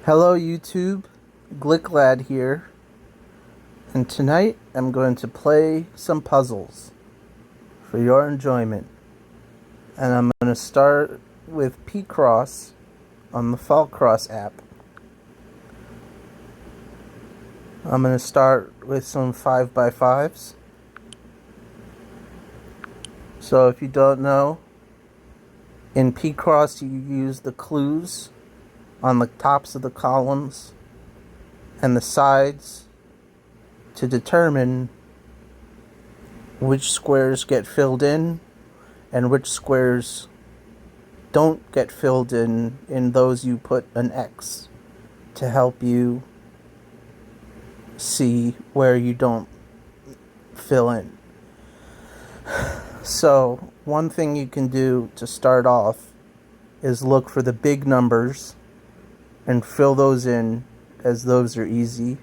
Hello YouTube, Glicklad here, and tonight I'm going to play some puzzles for your enjoyment. And I'm going to start with Picross on the Falcross app. I'm going to start with some 5x5s. So if you don't know, in Picross you use the clues on the tops of the columns and the sides to determine which squares get filled in and which squares don't get filled in those you put an X to help you see where you don't fill in. So one thing you can do to start off is look for the big numbers and fill those in, as those are easy.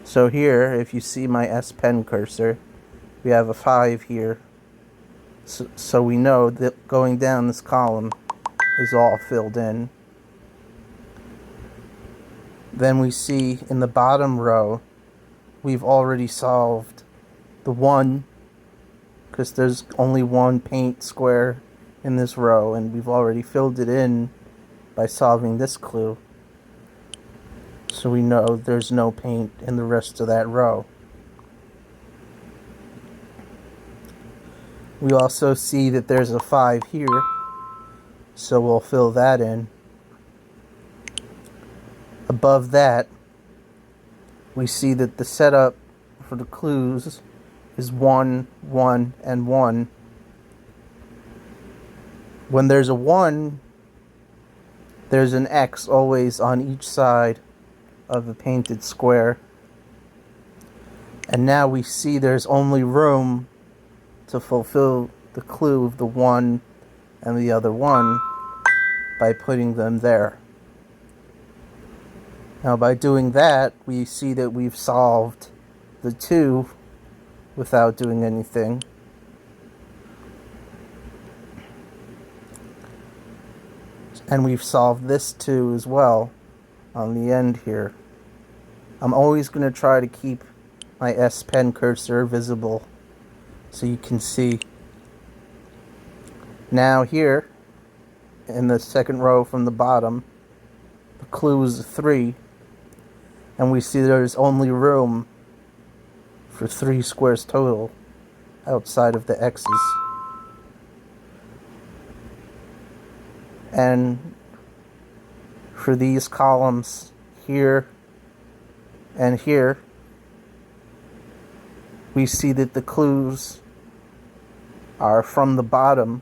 So here, if you see my S Pen cursor, we have a 5 here. So we know that going down this column is all filled in. Then we see in the bottom row, we've already solved the 1, because there's only one paint square in this row, and we've already filled it in by solving this clue. So we know there's no paint in the rest of that row. We also see that there's a 5 here, so we'll fill that in. Above that, we see that the setup for the clues is 1, 1, and 1. When there's a 1, there's an X always on each side of the painted square. And now we see there's only room to fulfill the clue of the 1 and the other 1 by putting them there. Now by doing that, we see that we've solved the 2 without doing anything. And we've solved this 2 as well on the end here. I'm always going to try to keep my S Pen cursor visible so you can see. Now here, in the second row from the bottom, the clue is 3, and we see there's only room for 3 squares total outside of the X's. And for these columns here and here, we see that the clues are from the bottom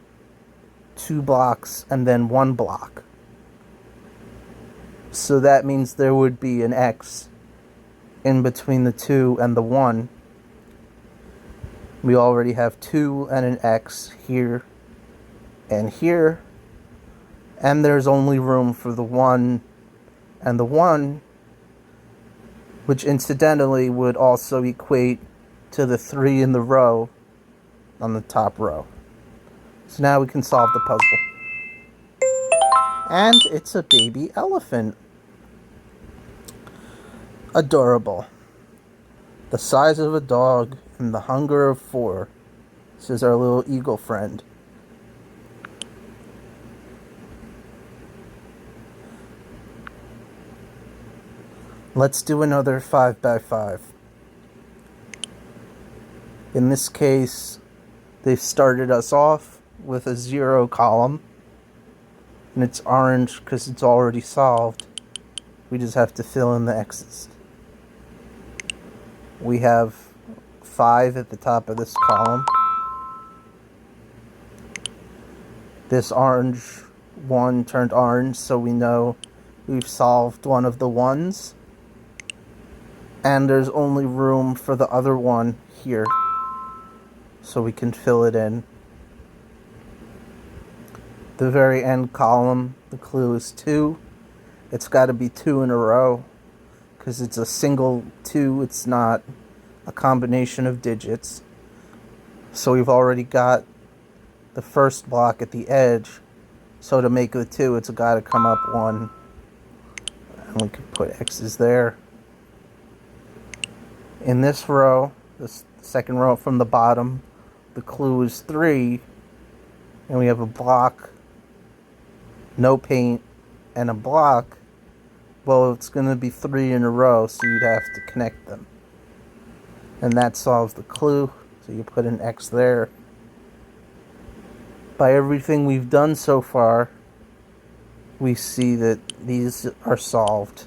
2 blocks and then 1 block. So that means there would be an X in between the 2 and the 1. We already have 2 and an X here and here. And there's only room for the 1 and the 1, which incidentally would also equate to the 3 in the row on the top row. So now we can solve the puzzle. And it's a baby elephant. Adorable. The size of a dog and the hunger of 4, says our little eagle friend. Let's do another 5x5. In this case, they've started us off with a 0 column, and it's orange because it's already solved. We just have to fill in the X's. We have 5 at the top of this column. This orange 1 turned orange, so we know we've solved one of the 1s. And there's only room for the other 1 here, so we can fill it in. The very end column, the clue is 2. It's got to be 2 in a row, because it's a single 2, it's not a combination of digits. So we've already got the first block at the edge, so to make the 2, it's got to come up 1. We could put X's there. In this row, this second row from the bottom, the clue is 3, and we have a block, no paint, and a block. Well, it's going to be 3 in a row, so you'd have to connect them. And that solves the clue, so you put an X there. By everything we've done so far, we see that these are solved.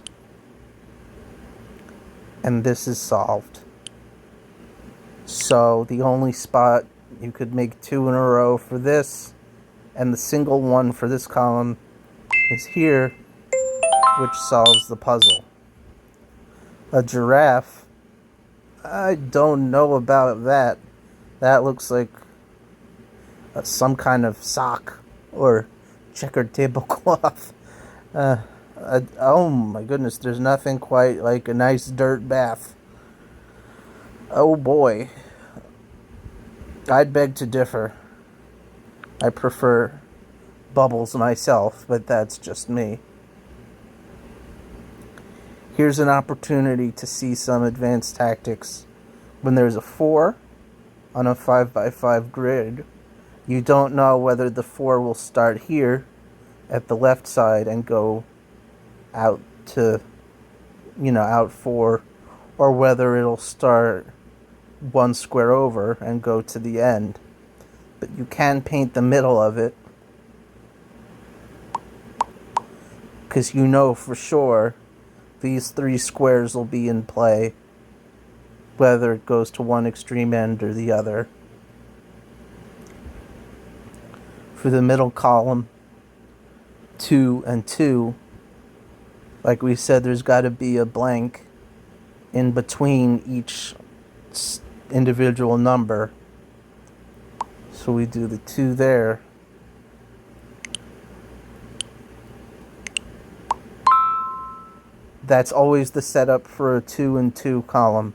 And this is solved. So the only spot you could make 2 in a row for this, and the single one for this column is here, which solves the puzzle. A giraffe, I don't know about that. That looks like some kind of sock or checkered tablecloth. Oh my goodness, there's nothing quite like a nice dirt bath. Oh boy. I'd beg to differ. I prefer bubbles myself, but that's just me. Here's an opportunity to see some advanced tactics. When there's a 4 on a 5x5 grid, you don't know whether the 4 will start here at the left side and go out to, out 4, or whether it'll start 1 square over and go to the end. But you can paint the middle of it, because you know for sure these 3 squares will be in play, whether it goes to one extreme end or the other. For the middle column, 2 and 2, like we said, there's got to be a blank in between each individual number. So we do the 2 there. That's always the setup for a 2 and 2 column.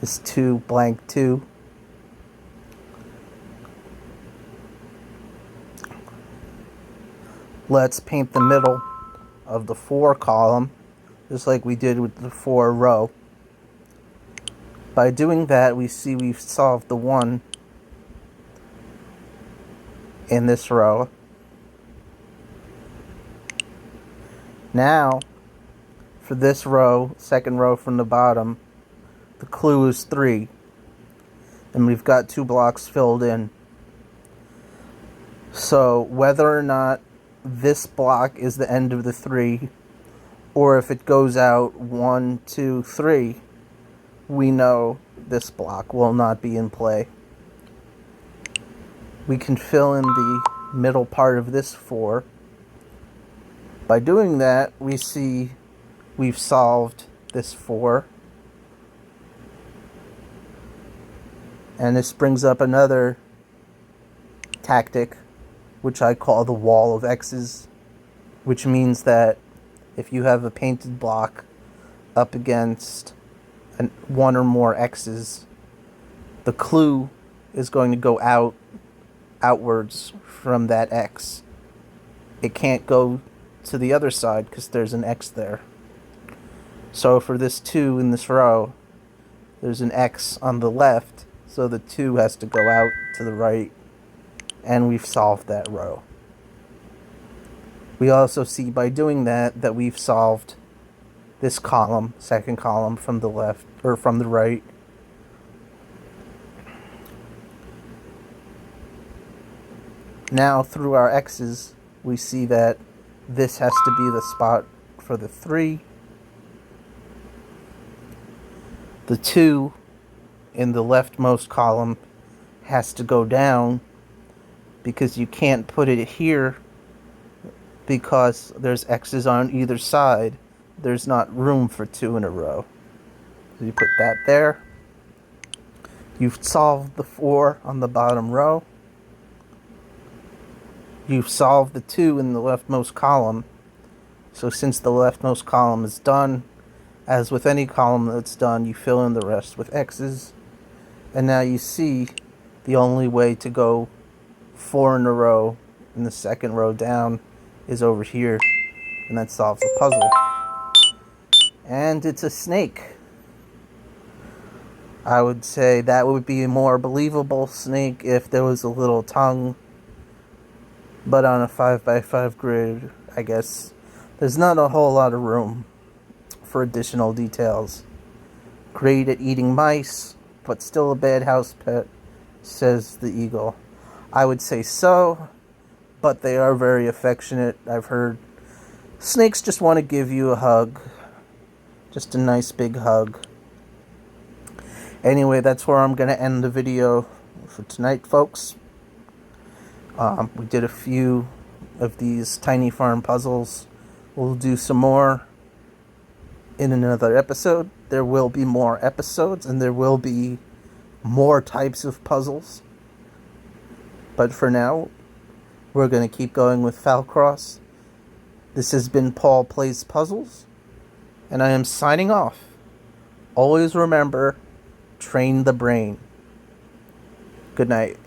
Is 2 blank 2. Let's paint the middle of the 4 column, just like we did with the 4 row. By doing that, we see we've solved the 1 in this row. Now, for this row, second row from the bottom, the clue is 3. And we've got 2 blocks filled in. So whether or not this block is the end of the 3, or if it goes out 1, 2, 3, we know this block will not be in play. We can fill in the middle part of this 4. By doing that, we see we've solved this 4. And this brings up another tactic, which I call the wall of X's, which means that if you have a painted block up against 1 or more X's, the clue is going to go outwards from that X. It can't go to the other side because there's an X there. So for this 2 in this row, there's an X on the left, so the 2 has to go out to the right, and we've solved that row. We also see by doing that that we've solved this column, second column from the left, or from the right. Now through our X's, we see that this has to be the spot for the 3. The 2 in the leftmost column has to go down, because you can't put it here because there's X's on either side. There's not room for 2 in a row. So you put that there. You've solved the 4 on the bottom row. You've solved the 2 in the leftmost column. So since the leftmost column is done, as with any column that's done, you fill in the rest with X's. And now you see the only way to go 4 in a row in the second row down is over here, and that solves the puzzle. And it's a snake. I would say that would be a more believable snake if there was a little tongue. But on a 5x5 grid, I guess there's not a whole lot of room for additional details. Great at eating mice, but still a bad house pet, says the eagle. I would say so, but they are very affectionate. I've heard snakes just want to give you a hug. Just a nice big hug. Anyway, that's where I'm going to end the video for tonight, folks. We did a few of these tiny farm puzzles. We'll do some more in another episode. There will be more episodes, and there will be more types of puzzles. But for now, we're going to keep going with Falcross. This has been Paul Plays Puzzles, and I am signing off. Always remember, train the brain. Good night.